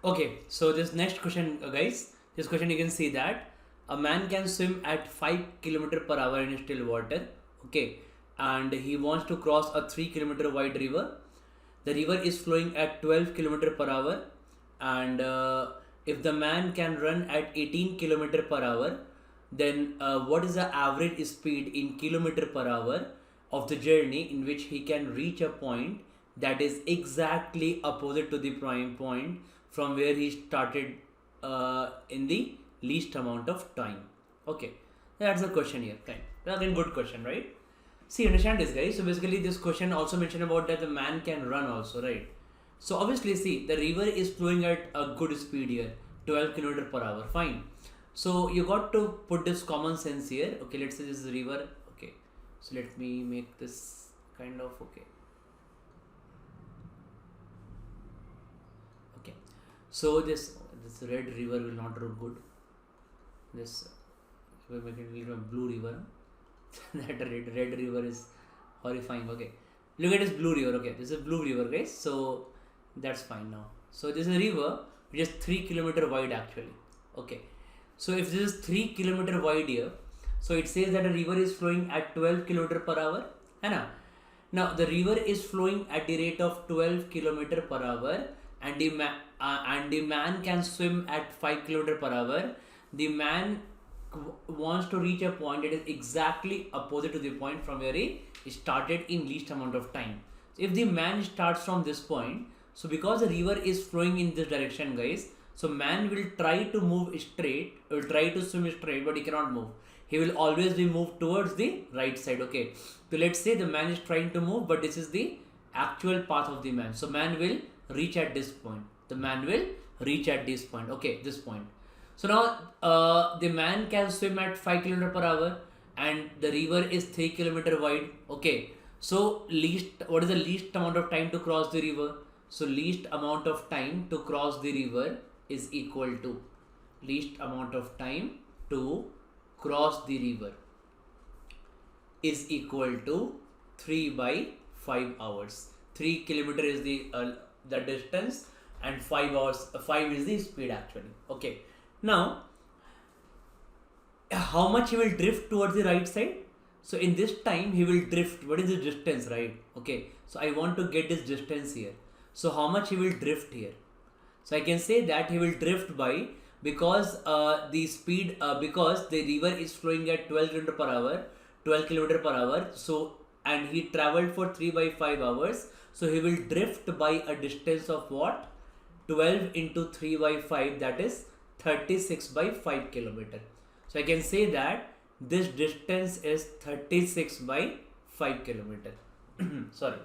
Okay, so this next question, guys, this question you can see that a man can swim at 5 km per hour in still water. Okay, and he wants to cross a 3 km wide river. The river is flowing at 12 km per hour, and if the man can run at 18 km per hour, then what is the average speed in kilometer per hour of the journey in which he can reach a point that is exactly opposite to the prime point from where he started in the least amount of time. Okay, that's the question here. Fine. Again, good question, right? See, understand this, guys. So basically, this question also mentioned about that the man can run also, right? So obviously, see, the river is flowing at a good speed here, 12 km per hour. Fine. So you got to put this common sense here. Okay, let's say this is a river. Okay, so let me make this kind of okay. Okay, so this red river will not look good. This we will make it a blue river. That red river is horrifying. Okay, look at this blue river. Okay, this is a blue river, guys. So that's fine now. So this is a river which is 3 km wide actually. Okay, so if this is 3 km wide here, so it says that a river is flowing at 12 km per hour. Hai. Now the river is flowing at the rate of 12 km per hour, and the man can swim at 5 km per hour. The man wants to reach a point that is exactly opposite to the point from where he started in least amount of time. So if the man starts from this point, so because the river is flowing in this direction, guys, so man will try to move straight, will try to swim straight, but he cannot move. He will always be moved towards the right side. Okay, so let's say the man is trying to move, but this is the actual path of the man. So man will reach at this point. The man will reach at this point. Okay, this point. So now the man can swim at 5 km per hour, and the river is 3 km wide. Okay, so what is the least amount of time to cross the river? So least amount of time to cross the river is equal to least amount of time to cross the river is equal to 3 by 5 hours. 3 km is the distance, and 5 hours 5 is the speed actually. Okay, now how much he will drift towards the right side? So in this time he will drift. What is the distance, right? Okay, so I want to get this distance here. So how much he will drift here? So I can say that he will drift by, because the speed because the river is flowing at 12 km per hour, 12 km per hour. So and he traveled for 3 by 5 hours. So he will drift by a distance of what? 12 into 3 by 5, that is 36 by 5 km. So I can say that this distance is 36 by 5 km. Sorry.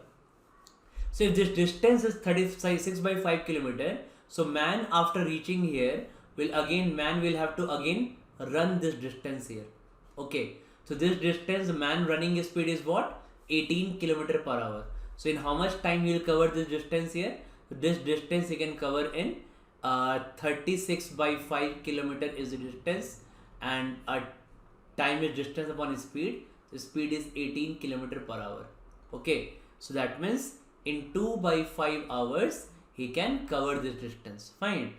So if this distance is 36 by 5 km, so man after reaching here man will have to again run this distance here. Okay, so this distance, man running speed is what? 18 km per hour. So in how much time he will cover this distance here? This distance he can cover in 36 by 5 km is the distance, and time is distance upon speed. The speed is 18 km per hour. Okay, so that means in 2 by 5 hours he can cover this distance. Fine.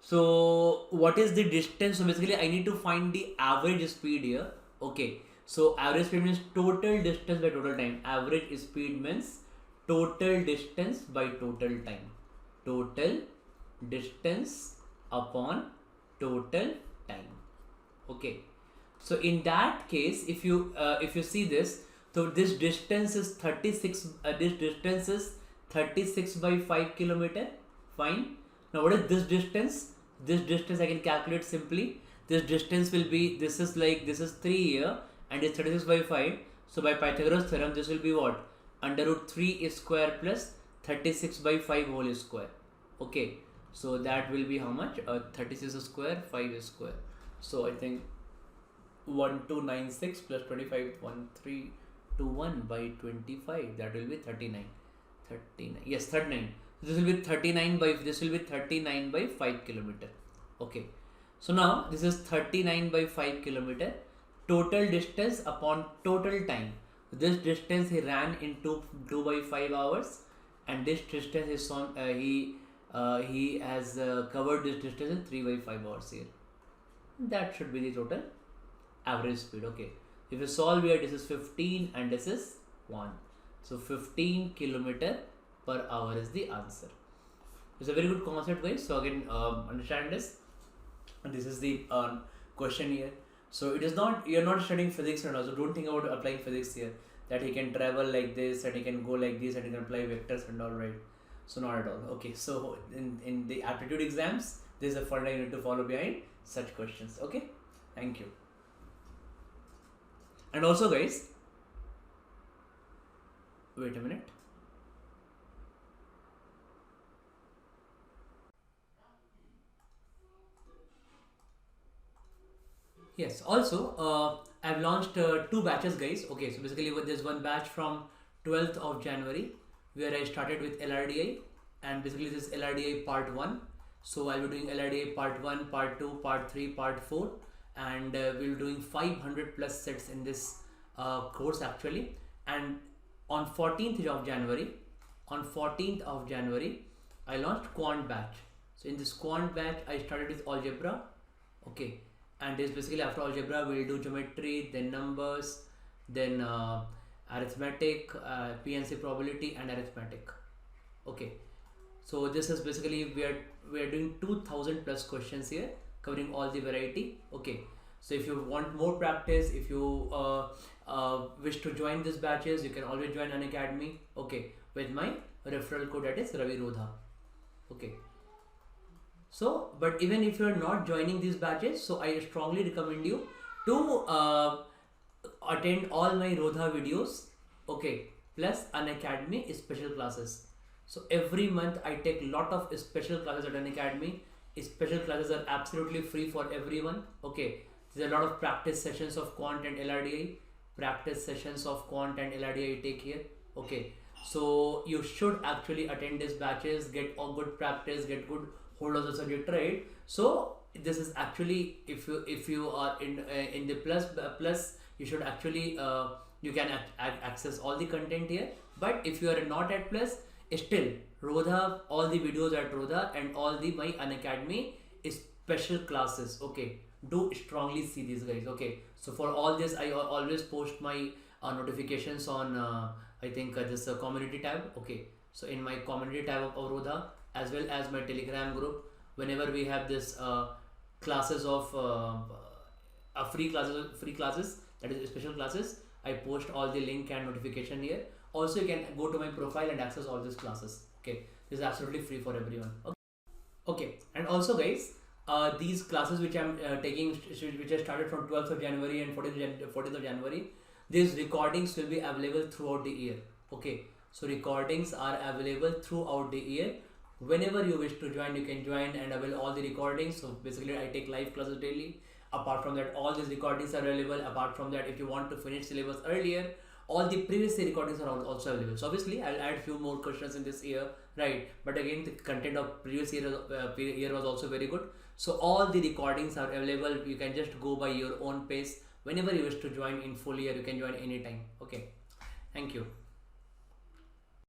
So what is the distance? So basically I need to find the average speed here. Okay, so average speed means total distance by total time. Average speed means total distance by total time. Total distance upon total time. Okay, so in that case, if you see this, so this distance is 36. This distance is 36 by 5 km. Fine. Now what is this distance? This distance I can calculate simply. This distance will be, this is 3 here, and it's 36 by 5. So by Pythagoras theorem, this will be what? Under root 3 square plus 36 by 5 whole square. Okay, so that will be how much? 36 square, 5 square. So I think 1296 plus 25, 1321 by 25, that will be 39. Yes, 39. This will be 39 by 5 km. Okay, so now this is 39 by 5 km. Total distance upon total time. This distance he ran in 2 by 5 hours, and this distance is he he has covered this distance in 3 by 5 hours here. That should be the total average speed. Okay, if you solve here, this is 15 and this is 1. So 15 kilometer per hour is the answer. It's a very good concept, guys. So again, understand this. And this is the question here. So it is not, you're not studying physics and also don't think about applying physics here, that he can travel like this and he can go like this and he can apply vectors and all, right? So not at all. Okay, so in the aptitude exams, this is a formula you need to follow behind such questions. Okay, thank you. And also guys, wait a minute. Yes, also I've launched 2 batches, guys. Okay, so basically there's one batch from 12th of January where I started with LRDI, and basically this is LRDI part 1. So I'll be doing LRDI part 1, part 2, part 3, part 4, and we'll be doing 500 plus sets in this course actually. And on 14th of January, I launched Quant batch. So in this Quant batch, I started with algebra. Okay, and this basically after algebra we'll do geometry, then numbers, then arithmetic, PNC probability and arithmetic. Okay, so this is basically we are doing 2000 plus questions here covering all the variety. Okay, so if you want more practice, if you wish to join these batches, you can always join an academy. Okay, with my referral code, that is Ravi Rodha. Okay, so but even if you are not joining these batches, so I strongly recommend you to attend all my Rodha videos. Okay, plus an academy special classes. So every month I take lot of special classes at an academy. Special classes are absolutely free for everyone. Okay, there's a lot of practice sessions of Quant and LRDI. Take here. Okay, so you should actually attend these batches, get a good practice, get good hold of the subject, right? So this is actually, if you are in the plus, you should actually you can access all the content here. But if you are not at plus, still Rodha, all the videos at Rodha and all the my Unacademy special classes. Okay, do strongly see these guys. Okay, so for all this I always post my notifications on I think this community tab. Okay, so in my community tab of Rodha, as well as my Telegram group, whenever we have this classes of free classes, that is special classes, I post all the link and notification here. Also you can go to my profile and access all these classes. Okay, this is absolutely free for everyone. Okay, and also guys, these classes which I'm taking, which I started from 12th of January and 14th of January, these recordings will be available throughout the year. Okay, so recordings are available throughout the year. Whenever you wish to join, you can join and avail all the recordings. So basically I take live classes daily. Apart from that, all these recordings are available. Apart from that, if you want to finish syllabus earlier, all the previous year recordings are also available. So obviously I'll add few more questions in this year, right? But again, the content of previous year was also very good. So all the recordings are available. You can just go by your own pace. Whenever you wish to join in full year, you can join anytime. Okay, thank you.